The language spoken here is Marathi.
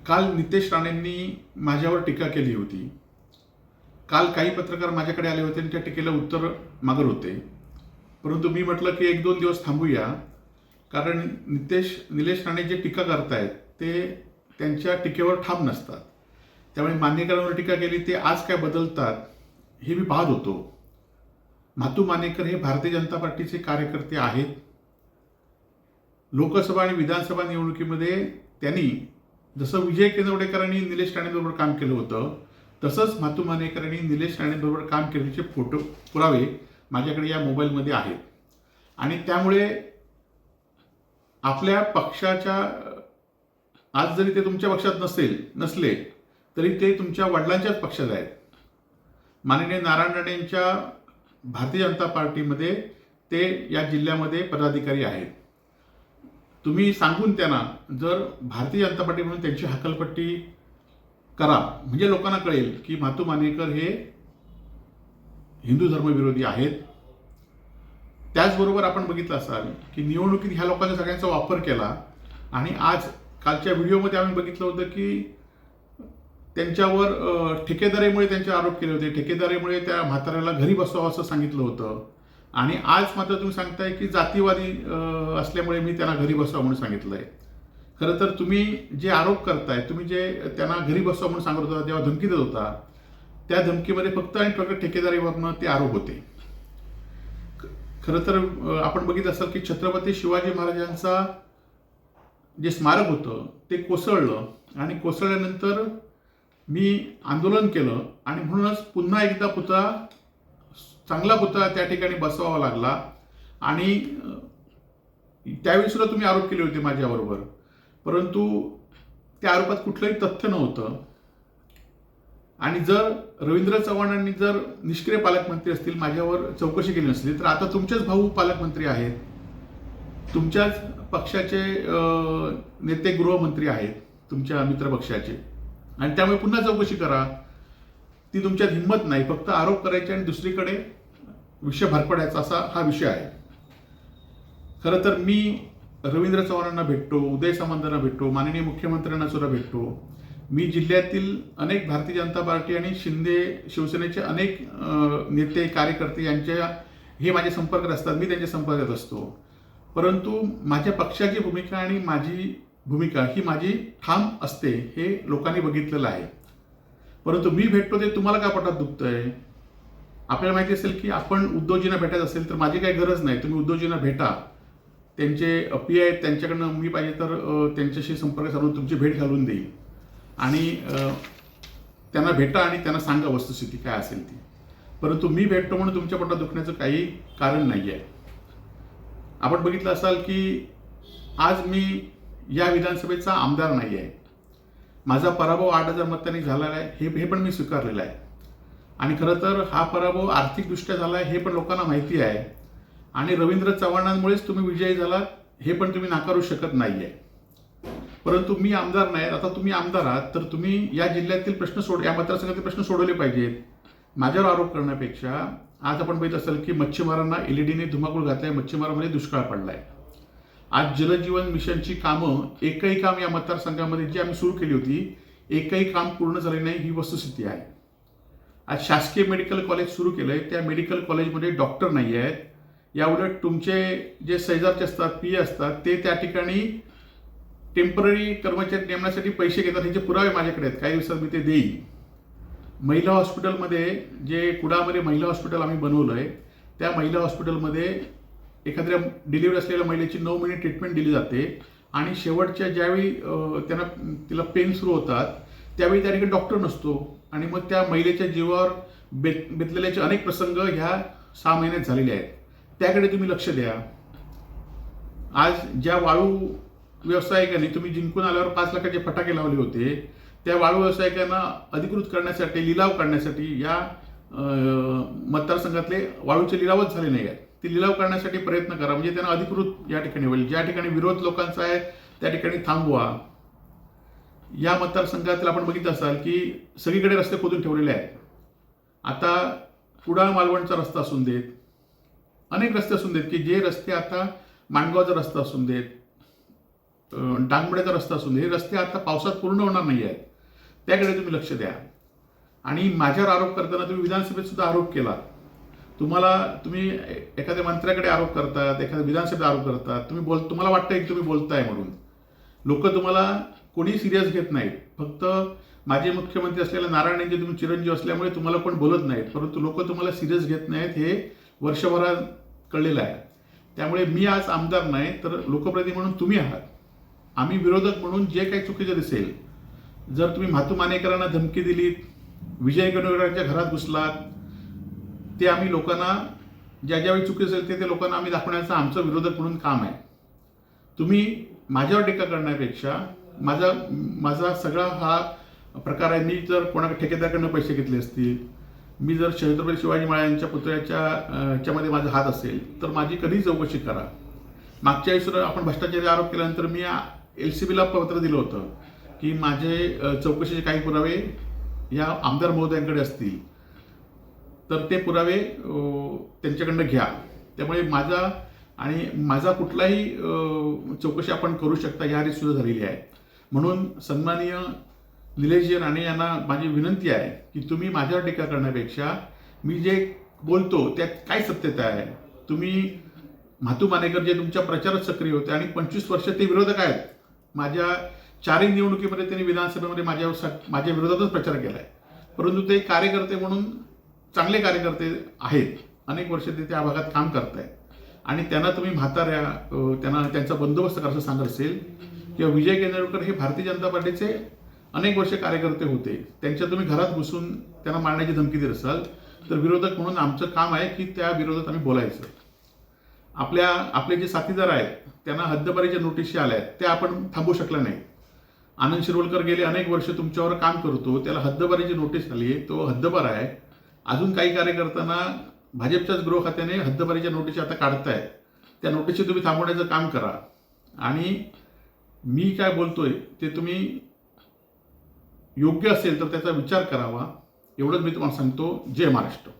काल नितेश राणेंनी माझ्यावर टीका केली होती. काल काही पत्रकार माझ्याकडे आले होते आणि त्या टीकेला उत्तर मागत होते. परंतु मी म्हटलं की 1-2 दिवस थांबूया, कारण निलेश राणे जे टीका करतायत ते त्यांच्या टीकेवर ठाम नसतात. त्यामुळे मानेकरांवर टीका केली ते आज काय बदलतात हे मी पाहत होतो. म्हातू मानेकर हे भारतीय जनता पार्टीचे कार्यकर्ते आहेत. लोकसभा आणि विधानसभा निवडणुकीमध्ये त्यांनी जसं विजय केंद्रवडेकरांनी निलेश राणेंबरोबर काम केलं होतं, तसंच म्हातू मानेकरांनी निलेश राणेंबरोबर काम केल्याचे फोटो पुरावे माझ्याकडे या मोबाईलमध्ये आहेत. आणि त्यामुळे आपल्या पक्षाच्या, आज जरी ते तुमच्या पक्षात नसले तरी ते तुमच्या वडिलांच्याच पक्षात आहेत. माननीय नारायण राणेंच्या भारतीय जनता पार्टीमध्ये ते या जिल्ह्यामध्ये पदाधिकारी आहेत. तुम्ही सांगून त्यांना जर भारतीय जनता पार्टी म्हणून त्यांची हकालपट्टी करा, म्हणजे लोकांना कळेल की म्हातू मानेकर हे हिंदू धर्मविरोधी आहेत. त्याचबरोबर आपण बघितलं असाल की निवडणुकीत ह्या लोकांचा सगळ्यांचा वापर केला आणि आज कालच्या व्हिडिओमध्ये आम्ही बघितलं होतं की त्यांच्यावर ठेकेदारीमुळे त्यांचे आरोप केले होते. ठेकेदारीमुळे त्या म्हाताऱ्याला घरी बसवावं असं सांगितलं होतं. आणि आज मात्र तुम्ही सांगताय की जातीवादी असल्यामुळे मी त्यांना घरी बसवा म्हणून सांगितलंय. खरं तर तुम्ही जे आरोप करताय, तुम्ही जे त्यांना घरी बसवा म्हणून सांगत होता, जेव्हा धमकी देत होता, त्या धमकीमध्ये फक्त आणि फक्त ठेकेदारीवरनं ते आरोप होते. खरं तर आपण बघितलं असाल की छत्रपती शिवाजी महाराजांचा जे स्मारक होतं ते कोसळलं आणि कोसळल्यानंतर मी आंदोलन केलं आणि म्हणूनच पुन्हा एकदा चांगला पुतळा त्या ठिकाणी बसवावा लागला. आणि त्यावेळी सुद्धा तुम्ही आरोप केले होते माझ्याबरोबर, परंतु त्या आरोपात कुठलंही तथ्य नव्हतं. आणि जर रवींद्र चव्हाणांनी जर निष्क्रिय पालकमंत्री असतील, माझ्यावर चौकशी केली नसली, तर आता तुमचेच भाऊ पालकमंत्री आहेत, तुमच्याच पक्षाचे नेते गृहमंत्री आहेत, तुमच्या मित्रपक्षाचे, आणि त्यामुळे पुन्हा चौकशी करा. ती तुमच्यात हिंमत नाही, फक्त आरोप करायचे आणि दुसरीकडे विषय भरपडायचा, असा हा विषय आहे. खरं तर मी रवींद्र चव्हाणांना भेटतो, उदय सामंतांना भेटतो, माननीय मुख्यमंत्र्यांना सुद्धा भेटतो. मी जिल्ह्यातील अनेक भारतीय जनता पार्टी आणि शिवसेनेचे अनेक नेते कार्यकर्ते यांच्या हे माझे संपर्कात असतात, मी त्यांच्या संपर्कात असतो. परंतु माझ्या पक्षाची भूमिका आणि माझी भूमिका ही माझी ठाम असते, हे लोकांनी बघितलेलं आहे. परंतु मी भेटतो ते तुम्हाला का पोटात दुखतंय? आपल्याला माहिती असेल की आपण उद्धवजींना भेटायचं असेल तर माझी काही गरज नाही, तुम्ही उद्धवजींना भेटा. त्यांचे पी आहेत, त्यांच्याकडनं मी पाहिजे तर त्यांच्याशी संपर्क साधून तुमची भेट घालून देईल. आणि त्यांना भेटा आणि त्यांना सांगा वस्तुस्थिती काय असेल ती. परंतु मी भेटतो म्हणून तुमच्या पोटात दुखण्याचं काही कारण नाही आहे. आपण बघितलं असाल की आज मी या विधानसभेचा आमदार नाही आहे. माझा पराभव 8,000 मतांनी झालेला आहे, हे पण मी स्वीकारलेलं आहे. आणि खरं तर हा पराभव आर्थिकदृष्ट्या झाला आहे हे पण लोकांना माहिती आहे. आणि रवींद्र चव्हाणांमुळेच तुम्ही विजयी झालात हे पण तुम्ही नाकारू शकत नाही आहे. परंतु मी आमदार नाही. आता तुम्ही आमदार आहात तर तुम्ही या जिल्ह्यातील या मतदारसंघातील प्रश्न सोडवले पाहिजेत. माझ्यावर आरोप करण्यापेक्षा आज आपण बघितलं असेल की मच्छीमारांना एलईडीने धुमाकूळ घातलाय, मच्छीमारांमध्ये दुष्काळ पडलाय. आज जलजीवन मिशनची कामं, एकही काम या मतदारसंघामध्ये जी आम्ही सुरू केली होती, एकही काम पूर्ण झाले नाही, ही वस्तुस्थिती आहे. आज शासकीय मेडिकल कॉलेज सुरू केलंय, त्या मेडिकल कॉलेजमध्ये डॉक्टर नाही आहेत. याउलट तुमचे जे शेजारचे असतात, पी असतात, ते त्या ठिकाणी टेम्पररी कर्मचारी नेमण्यासाठी पैसे घेतात. ह्याचे पुरावे माझ्याकडे आहेत, काही दिवसात मी ते देईन. महिला हॉस्पिटलमध्ये, जे कुडामध्ये महिला हॉस्पिटल आम्ही बनवलंय, त्या महिला हॉस्पिटलमध्ये एखाद्या डिलिव्हरी असलेल्या महिलेची 9 महिने ट्रीटमेंट दिली जाते. आणि शेवटच्या ज्यावेळी तिला पेन सुरू होतात त्यावेळी त्या ठिकाणी डॉक्टर नसतो. आणि मग त्या महिलेच्या जीवावर बेतलेल्याचे अनेक प्रसंग ह्या 6 महिन्यात झालेले आहेत. त्याकडे तुम्ही लक्ष द्या. आज ज्या वाळू व्यावसायिकांनी तुम्ही जिंकून आल्यावर 5 लाखाचे फटाके लावले होते, त्या वाळू व्यावसायिकांना अधिकृत करण्यासाठी, लिलाव करण्यासाठी या मतदारसंघातले वाळूचे लिलावच झाले नाही आहेत. ते लिलाव करण्यासाठी प्रयत्न करा, म्हणजे त्यांना अधिकृत या ठिकाणी होईल. ज्या ठिकाणी विरोध लोकांचा आहे त्या ठिकाणी थांबवा. या मतदारसंघातील आपण बघितलं असाल की सगळीकडे रस्ते खोदून ठेवलेले आहेत. आता कुडाळ मालवणचा रस्ता असून देत, अनेक रस्ते असून देत की जे रस्ते आता माणगावचा रस्ता असून देत, डांगमड्याचा रस्ता असून हे रस्ते आता पावसात पूर्ण होणार नाही आहेत, त्याकडे तुम्ही लक्ष द्या. आणि माझ्यावर आरोप करताना तुम्ही विधानसभेत सुद्धा आरोप केला. तुम्ही एखाद्या मंत्र्याकडे आरोप करतात, एखाद्या विधानसभेत आरोप करतात, तुम्हाला वाटतं की तुम्ही बोलताय म्हणून. लोक तुम्हाला कोणी सिरियस घेत नाहीत. फक्त माजी मुख्यमंत्री असलेल्या नारायण यांचे तुम्ही चिरंजीव असल्यामुळे तुम्हाला कोण बोलत नाहीत, परंतु लोक तुम्हाला सिरियस घेत नाहीत हे वर्षभरात कळलेलं आहे. त्यामुळे मी आज आमदार नाही तर लोकप्रतिनिधी म्हणून तुम्ही आहात. आम्ही विरोधक म्हणून जे काही चुकीचं दिसेल, जर तुम्ही म्हातू मानेकरांना धमकी दिलीत, विजय गणवेकरांच्या घरात घुसलात, ते आम्ही लोकांना ज्यावेळी चुकी असेल ते लोकांना आम्ही दाखवण्याचं आमचं विरोधक म्हणून काम आहे. तुम्ही माझ्यावर टीका करण्यापेक्षा माझा सगळा हा प्रकार आहे. मी जर कोणाकडे ठेकेदाराकडनं पैसे घेतले असतील, मी जर छत्रपती शिवाजी महाराजांच्या पुतळ्याच्या ह्याच्यामध्ये माझा हात असेल तर माझी कधीही चौकशी करा. मागच्या वेळेस आपण भ्रष्टाचाराचा आरोप केल्यानंतर मी LCBला पत्र दिलं होतं की माझे चौकशीचे काही पुरावे या आमदार महोदयांकडे असतील तर ते पुरावे त्यांच्याकडनं घ्या. त्यामुळे माझा कुठलाही चौकशी आपण करू शकता याआधी सुद्धा झालेली आहे. म्हणून सन्माननीय निलेशजी राणे यांना माझी विनंती आहे की तुम्ही माझ्यावर टीका करण्यापेक्षा मी जे बोलतो त्यात काय सत्यता आहे. तुम्ही म्हातू मानेकर जे तुमच्या प्रचारात सक्रिय होते आणि 25 वर्ष ते विरोधक आहेत. माझ्या 4 निवडणुकीमध्ये त्यांनी विधानसभेमध्ये माझ्या विरोधातच प्रचार केला आहे, परंतु ते कार्यकर्ते म्हणून चांगले कार्यकर्ते आहेत. अनेक वर्ष ते त्या भागात काम करतायत आणि त्यांना तुम्ही त्यांना त्यांचा बंदोबस्त करायचं सांगत असेल किंवा विजय केंद्रेकर हे भारतीय जनता पार्टीचे अनेक वर्ष कार्यकर्ते होते, त्यांच्या तुम्ही घरात घुसून त्यांना मारण्याची धमकी देत असाल तर विरोधक म्हणून आमचं काम आहे की त्या विरोधात आम्ही बोलायचं. आपले जे साथीदार आहेत त्यांना हद्दपारीच्या नोटीशी आल्या आहेत, त्या आपण थांबवू शकल्या नाही. आनंद शिरवलकर गेले अनेक वर्ष तुमच्यावर काम करतो, त्याला हद्दपारीची नोटीस आली, तो हद्दपार आहे. अजून काही कार्यकर्त्यांना भाजपच्याच गृह खात्याने हद्दपारीच्या नोटीस आता काढतायत, त्या नोटीसी तुम्ही थांबवण्याचं काम करा. आणि मी काय बोलतोय ते तुम्ही योग्य असेल तर त्याचा विचार करावा, एवढंच मी तुम्हाला सांगतो. जय महाराष्ट्र.